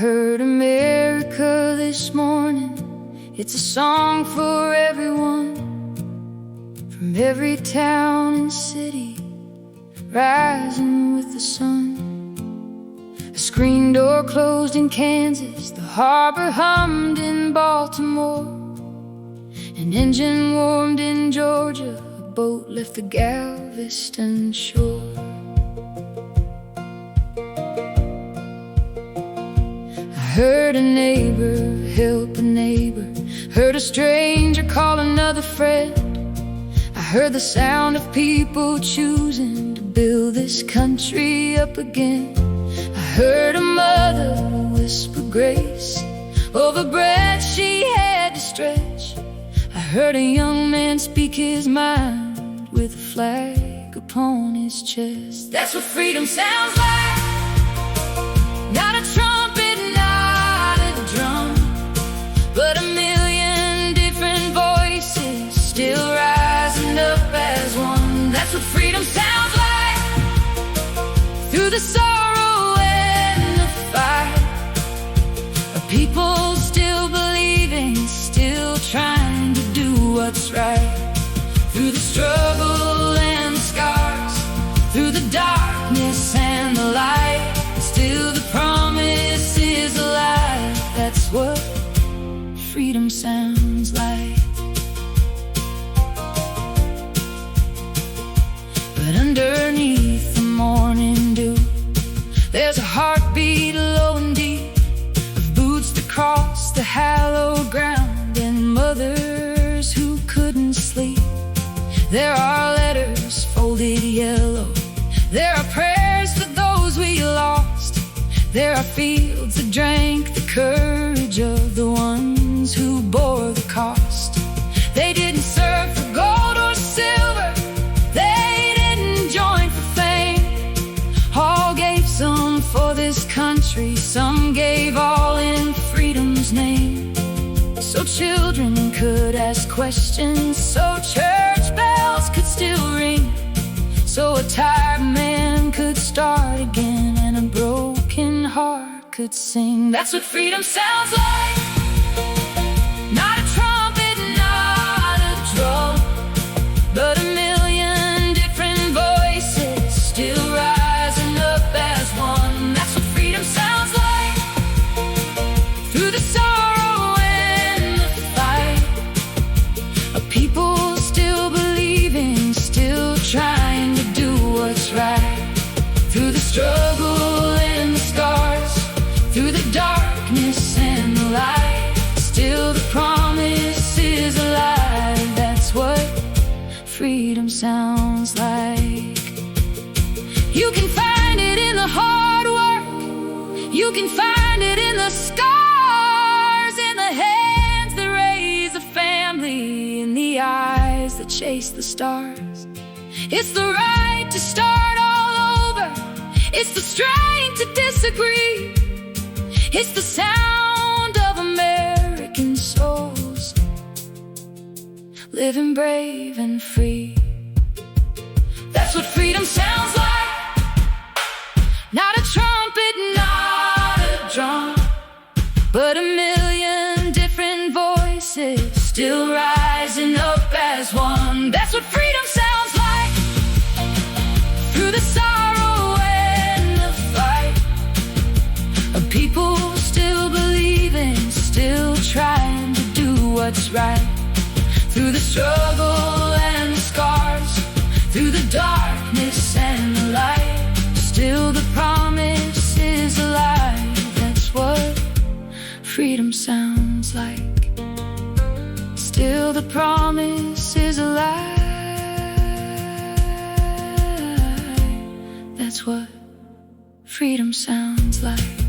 heard America this morning. It's a song for everyone, from every town and city, rising with the sun. A screen door closed in Kansas, the harbor hummed in Baltimore, an engine warmed in Georgia, a boat left the Galveston shore. I heard a neighbor help a neighbor, heard a stranger call another friend. I heard the sound of people choosing to build this country up again. I heard a mother whisper grace over bread she had to stretch. I heard a young man speak his mind with a flag upon his chest. That's what freedom sounds like. Not a trumpet, not a drum, but a million different voices still rising up as one. That's what freedom sounds like. Through the sorrow and the fight, a people still believing, still trying to do what's right. Through the struggle and the scars, through the darkness and the light, still the promise is alive. That's what freedom sounds like. But underneath the morning dew, there's a heartbeat low and deep, of boots that cross the hallowed ground, and mothers who couldn't sleep. There are letters folded yellow, there are prayers for those we lost, there are fields that drank the courage of the ones who bore the cost. They didn't serve for gold or silver, they didn't join for fame. All gave some for this country, some gave all in freedom's name. So children could ask questions, so church bells could still ring, so a tired man could start again, and a broken heart could sing. That's what freedom sounds like. Not a trumpet, not a drum, but a million different voices still rising up as one. That's what freedom sounds like. Through the sorrow and the fight, a people still believing, still trying to do what's right. Through the struggle and the scars, through the darkness and the light, still the promise is alive. That's what freedom sounds like. You can find it in the hard work, you can find it in the scars, in the hands that raise a family, in the eyes that chase the stars. It's the right to start all over, it's the strength to disagree, it's the sound of American souls living brave and free. That's what freedom sounds like. Not a trumpet, not a drum, but a million different voices still rising up as one. That's what freedom sounds like. Through the sorrow and the fight, a people still believing, still trying to do what's right. Through the struggle and the scars, through the darkness and the light, still the promise is alive. That's what freedom sounds like. Still the promise is alive. That's what freedom sounds like.